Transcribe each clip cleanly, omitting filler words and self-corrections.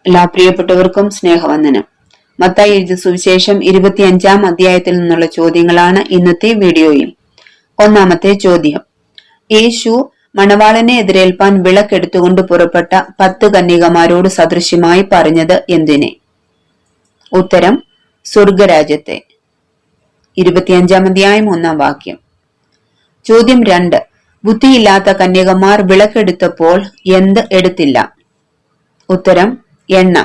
എല്ലാ പ്രിയപ്പെട്ടവർക്കും സ്നേഹവന്ദനം. മത്തായി എഴുതിയ സുവിശേഷം 25-ാം അധ്യായത്തിൽ നിന്നുള്ള ചോദ്യങ്ങളാണ് ഇന്നത്തെ വീഡിയോയിൽ. ഒന്നാമത്തെ ചോദ്യം: യേശു മണവാളനെ എതിരേൽപ്പാൻ വിളക്കെടുത്തുകൊണ്ട് പുറപ്പെട്ട 10 കന്യകമാരോട് സദൃശ്യമായി പറഞ്ഞത് എന്തിനെ? ഉത്തരം: സ്വർഗരാജ്യത്തെ. 25-ാം അധ്യായം 1-ാം വാക്യം. ചോദ്യം 2: ബുദ്ധിയില്ലാത്ത കന്യകമാർ വിളക്കെടുത്തപ്പോൾ എന്ത് എടുത്തില്ല? ഉത്തരം: എണ്ണ.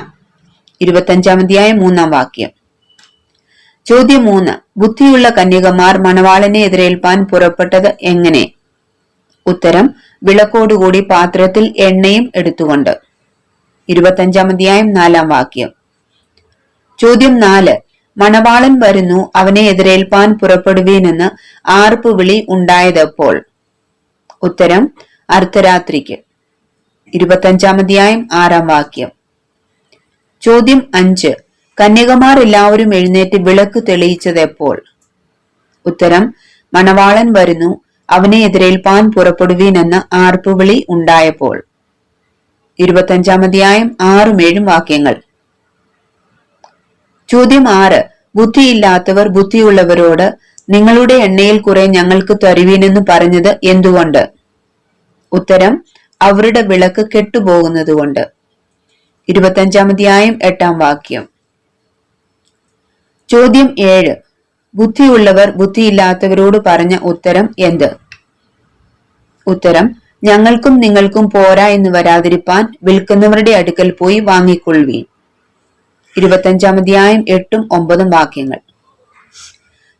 25-ാം അധ്യായം 3-ാം വാക്യം. ചോദ്യം 3: ബുദ്ധിയുള്ള കന്യകമാർ മണവാളനെ എതിരേൽപ്പാൻ പുറപ്പെട്ടത് എങ്ങനെ? ഉത്തരം: വിളക്കോടുകൂടി പാത്രത്തിൽ എണ്ണയും എടുത്തുകൊണ്ട്. 25-ാം അധ്യായം 4-ാം വാക്യം. ചോദ്യം 4: മണവാളൻ വരുന്നു, അവനെ എതിരേൽപ്പാൻ പുറപ്പെടുവീനെന്ന് ആർപ്പുവിളി ഉണ്ടായതെപ്പോൾ? ഉത്തരം: അർദ്ധരാത്രിക്ക്. 25-ാം അധ്യായം 6-ാം വാക്യം. ചോദ്യം 5: കന്യകമാർ എല്ലാവരും എഴുന്നേറ്റ് വിളക്ക് തെളിയിച്ചതെപ്പോൾ? ഉത്തരം: മണവാളൻ വരുന്നു, അവനെ എതിരേൽപ്പാൻ പുറപ്പെടുവീനെന്ന ആർപ്പുവിളി ഉണ്ടായപ്പോൾ. 25-ാം അധ്യായം 6-7 വാക്യങ്ങൾ. ചോദ്യം 6: ബുദ്ധിയില്ലാത്തവർ ബുദ്ധിയുള്ളവരോട് നിങ്ങളുടെ എണ്ണയിൽ കുറെ ഞങ്ങൾക്ക് തരുവീനെന്ന് പറഞ്ഞത് എന്തുകൊണ്ട്? ഉത്തരം: അവരുടെ വിളക്ക് കെട്ടുപോകുന്നതുകൊണ്ട്. 25-ാം അധ്യായം 8-ാം വാക്യം. ചോദ്യം 7: ബുദ്ധിയുള്ളവർ ബുദ്ധിയില്ലാത്തവരോട് പറഞ്ഞ ഉത്തരം എന്ത്? ഉത്തരം: ഞങ്ങൾക്കും നിങ്ങൾക്കും പോരാ എന്ന് വരാതിരിപ്പാൻ വിൽക്കുന്നവരുടെ അടുക്കൽ പോയി വാങ്ങിക്കൊള്ളുവീൻ. 25-ാം അധ്യായം 8-9 വാക്യങ്ങൾ.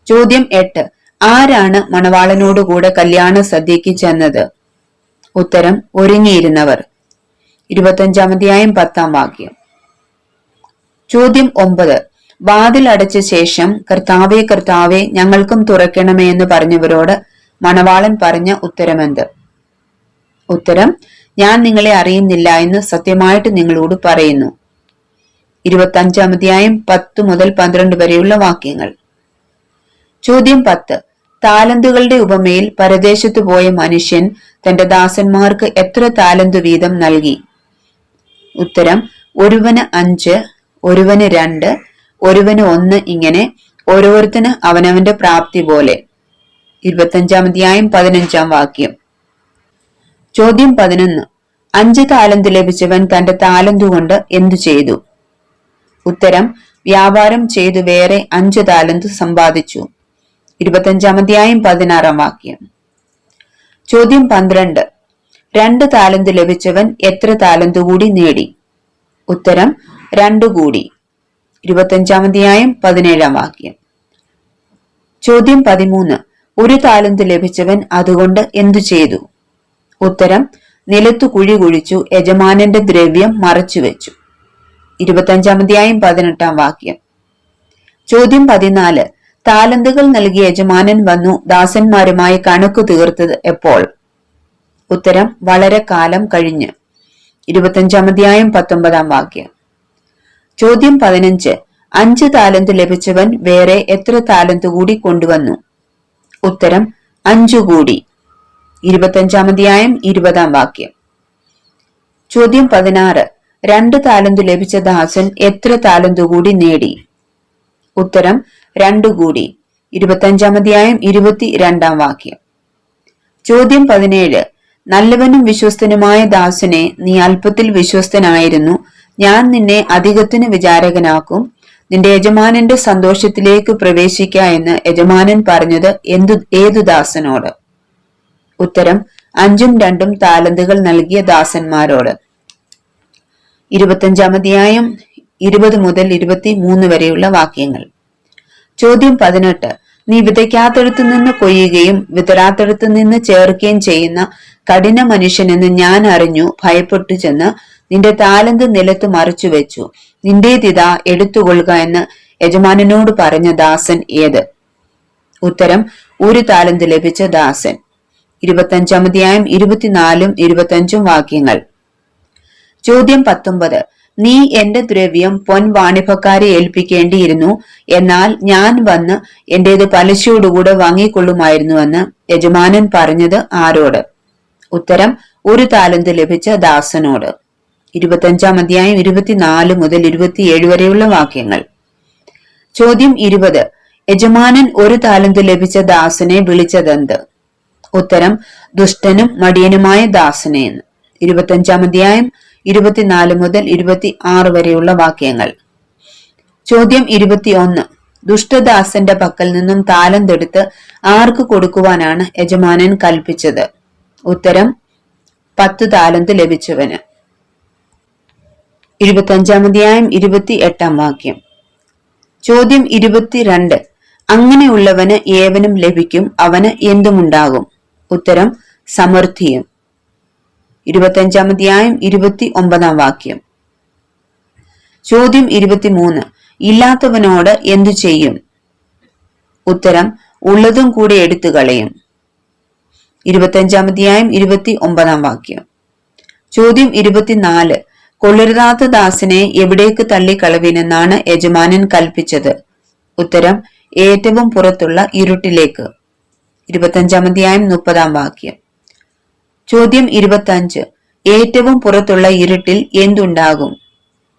ചോദ്യം 8: ആരാണ് മണവാളനോടുകൂടെ കല്യാണ സദ്യക്ക് ചെന്നത്? ഉത്തരം: ഒരുങ്ങിയിരുന്നവർ. 25-ാം അധ്യായം 10-ാം വാക്യം. ചോദ്യം 9: വാതിൽ അടച്ച ശേഷം കർത്താവേ കർത്താവേ ഞങ്ങൾക്കും തുറക്കണമേ എന്ന് പറഞ്ഞവരോട് മണവാളൻ പറഞ്ഞ ഉത്തരമെന്ത്? ഉത്തരം: ഞാൻ നിങ്ങളെ അറിയുന്നില്ല എന്ന് സത്യമായിട്ട് നിങ്ങളോട് പറയുന്നു. 25-ാം അധ്യായം 10 മുതൽ 12 വരെയുള്ള വാക്യങ്ങൾ. ചോദ്യം 10: താലന്തുകളുടെ ഉപമയിൽ പരദേശത്തു പോയ മനുഷ്യൻ തന്റെ ദാസന്മാർക്ക് എത്ര താലന്തു വീതം നൽകി? ഉത്തരം: ഒരുവന് 5, ഒരുവന് 2, ഒരുവന് 1, ഇങ്ങനെ ഓരോരുത്തന് അവനവന്റെ പ്രാപ്തി പോലെ. 25-ാം അധ്യായം 15-ാം വാക്യം. ചോദ്യം 11: 5 താലന്ത് ലഭിച്ചവൻ തന്റെ താലന്തു കൊണ്ട് എന്തു ചെയ്തു? ഉത്തരം: വ്യാപാരം ചെയ്തു വേറെ 5 താലന്ത് സമ്പാദിച്ചു. 25-ാം അധ്യായം 16-ാം വാക്യം. ചോദ്യം 12: 2 താലന്ത് ലഭിച്ചവൻ എത്ര താലന്ത് കൂടി നേടി? ഉത്തരം: 2 കൂടി. 25-ാം അധ്യായം 17-ാം വാക്യം. ചോദ്യം 13: 1 താലന്ത് ലഭിച്ചവൻ അതുകൊണ്ട് എന്തു ചെയ്തു? ഉത്തരം: നിലത്തു കുഴി കുഴിച്ചു യജമാനന്റെ ദ്രവ്യം മറച്ചുവെച്ചു. 25-ാം അധ്യായം 18-ാം വാക്യം. ചോദ്യം 14: താലന്തുകൾ നൽകിയ യജമാനൻ വന്നു ദാസന്മാരുമായി കണക്കു തീർത്തത് എപ്പോൾ? ഉത്തരം: വളരെ കാലം കഴിഞ്ഞ്. 25-ാം അധ്യായം 19-ാം വാക്യം. ചോദ്യം 15: 5 താലന്ത് ലഭിച്ചവൻ വേറെ എത്ര താലന്ത് കൂടി കൊണ്ടുവന്നു? ഉത്തരം: 5 കൂടി. 25-ാം അധ്യായം 20-ാം വാക്യം. ചോദ്യം 16: 2 താലന്ത് ലഭിച്ച ദാസൻ എത്ര താലന്ത് കൂടി നേടി? ഉത്തരം: 2 കൂടി. 25-ാം അധ്യായം 22-ാം വാക്യം. ചോദ്യം 17: നല്ലവനും വിശ്വസ്തനുമായ ദാസനെ, നീ അല്പത്തിൽ വിശ്വസ്തനായിരുന്നു, ഞാൻ നിന്നെ അധികത്തിന് വിചാരകനാക്കും, നിന്റെ യജമാനന്റെ സന്തോഷത്തിലേക്ക് പ്രവേശിക്ക എന്ന് യജമാനൻ പറഞ്ഞത് ഏതു ദാസനോട്? ഉത്തരം: 5ഉം 2ഉം താലന്തുകൾ നൽകിയ ദാസന്മാരോട്. 25-ാം അധ്യായം 20 മുതൽ 23 വരെയുള്ള വാക്യങ്ങൾ. ചോദ്യം 18: നീ വിതയ്ക്കാത്തടത്തു നിന്ന് കൊയ്യുകയും വിതരാത്തടത്തു നിന്ന് ചേർക്കുകയും ചെയ്യുന്ന കഠിന മനുഷ്യനെന്ന് ഞാൻ അറിഞ്ഞു ഭയപ്പെട്ടു ചെന്ന് നിന്റെ താലന്ത് നിലത്ത് മറിച്ചു വെച്ചു, നിന്റേതിതാ എടുത്തുകൊള്ളുക എന്ന് യജമാനനോട് പറഞ്ഞ ദാസൻ ഏത്? ഉത്തരം: 1 താലന്ത് ലഭിച്ച ദാസൻ. 25-ാം അധ്യായം 24ഉം 25ഉം വാക്യങ്ങൾ. ചോദ്യം 19: നീ എന്റെ ദ്രവ്യം പൊൻവാണിഭക്കാരെ ഏൽപ്പിക്കേണ്ടിയിരുന്നു, എന്നാൽ ഞാൻ വന്ന് എന്റേത് പലിശയോടുകൂടെ വാങ്ങിക്കൊള്ളുമായിരുന്നുവെന്ന് യജമാനൻ പറഞ്ഞത് ആരോട്? ഉത്തരം: 1 താലന്ത് ലഭിച്ച ദാസനോട്. 25 അധ്യായം 24 മുതൽ 27 വരെയുള്ള വാക്യങ്ങൾ. ചോദ്യം 20. യജമാനൻ ഒരു താലന്ത് ലഭിച്ച ദാസനെ വിളിച്ചതെന്ത്? ഉത്തരം ദുഷ്ടനും മടിയനുമായ ദാസനെ എന്ന്. 25 അധ്യായം 24 മുതൽ 26 വരെയുള്ള വാക്യങ്ങൾ. ചോദ്യം 21. ദുഷ്ടദാസന്റെ പക്കൽ നിന്നും താലന്തെടുത്ത് ആർക്ക് കൊടുക്കുവാനാണ് യജമാനൻ കൽപ്പിച്ചത്? ഉത്തരം 10 താലന്ത് ലഭിച്ചവന്. 25 അധ്യായം 28 വാക്യം. ചോദ്യം 22. അങ്ങനെയുള്ളവന് ഏവനും ലഭിക്കും, അവന് എന്തുമുണ്ടാകും? ഉത്തരം സമൃദ്ധിയും. 25 അധ്യായം 29 വാക്യം. ചോദ്യം 23. ഇല്ലാത്തവനോട് എന്തു ചെയ്യും? ഉത്തരം ഉള്ളതും കൂടി എടുത്തു കളയും. 25 അധ്യായം 29 വാക്യം. ചോദ്യം 24. കൊള്ളരുതാത്ത ദാസനെ എവിടേക്ക് തള്ളിക്കളവിനെന്നാണ് യജമാനൻ കൽപ്പിച്ചത്? ഉത്തരം ഏറ്റവും പുറത്തുള്ള ഇരുട്ടിലേക്ക്. 25 അധ്യായം 30 വാക്യം. ചോദ്യം 25. ഏറ്റവും പുറത്തുള്ള ഇരുട്ടിൽ എന്തുണ്ടാകും?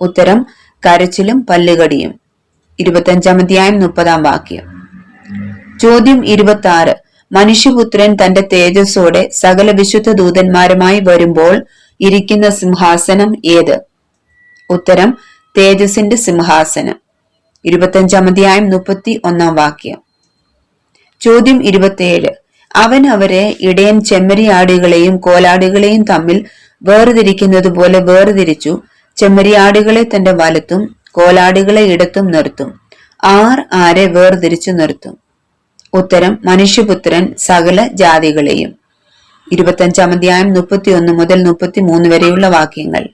ഉത്തരം കരച്ചിലും പല്ലുകടിയും. 25 അധ്യായം 30 വാക്യം. ചോദ്യം 26. മനുഷ്യപുത്രൻ തന്റെ തേജസ്സോടെ സകല വിശുദ്ധ ദൂതന്മാരുമായി വരുമ്പോൾ ഇരിക്കുന്ന സിംഹാസനം ഏത്? ഉത്തരം തേജസ്സിന്റെ സിംഹാസനം. 25 അധ്യായം 31 വാക്യം. ചോദ്യം 27. അവൻ അവരെ ഇടയൻ ചെമ്മരിയാടുകളെയും കോലാടുകളെയും തമ്മിൽ വേർതിരിക്കുന്നത് പോലെ വേർതിരിച്ചു. ചെമ്മരിയാടുകളെ തന്റെ വലത്തും കോലാടുകളെ ഇടത്തും നിർത്തും. ആരെ വേർതിരിച്ചു നിർത്തും? ഉത്തരം മനുഷ്യപുത്രൻ സകല ജാതികളെയും. 25 അധ്യായം 31 മുതൽ 33 വരെയുള്ള വാക്യങ്ങൾ.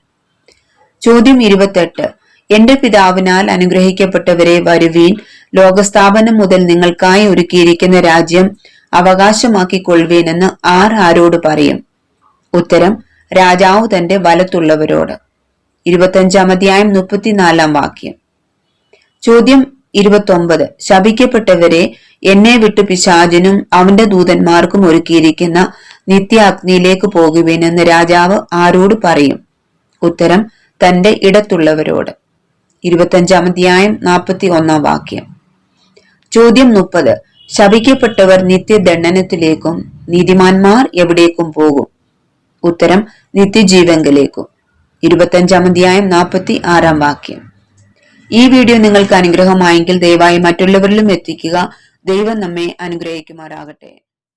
ചോദ്യം 28. എന്റെ പിതാവിനാൽ അനുഗ്രഹിക്കപ്പെട്ടവരെ വരുവീൻ, ലോകസ്ഥാപനം മുതൽ നിങ്ങൾക്കായി ഒരുക്കിയിരിക്കുന്ന രാജ്യം അവകാശമാക്കിക്കൊള്ളുവീനെന്ന് ആരോട് പറയും? ഉത്തരം രാജാവ് തന്റെ വലത്തുള്ളവരോട്. 25 അധ്യായം 34 വാക്യം. ചോദ്യം 29. ശപിക്കപ്പെട്ടവരെ എന്നെ വിട്ട് പിശാചിനും അവന്റെ ദൂതന്മാർക്കും ഒരുക്കിയിരിക്കുന്ന നിത്യാഗ്നിയിലേക്ക് പോകുവീനെന്ന് രാജാവ് ആരോട് പറയും? ഉത്തരം തന്റെ ഇടത്തുള്ളവരോട്. 25 അധ്യായം 41 വാക്യം. ചോദ്യം 30. ശപിക്കപ്പെട്ടവർ നിത്യദണ്ഡനത്തിലേക്കും നീതിമാന്മാർ എവിടേക്കും പോകും? ഉത്തരം നിത്യജീവങ്കലേക്കും. 25 അധ്യായം 46 വാക്യം. ഈ വീഡിയോ നിങ്ങൾക്ക് അനുഗ്രഹമായെങ്കിൽ ദയവായി മറ്റുള്ളവരിലും എത്തിക്കുക. ദൈവം നമ്മെ അനുഗ്രഹിക്കുമാറാകട്ടെ.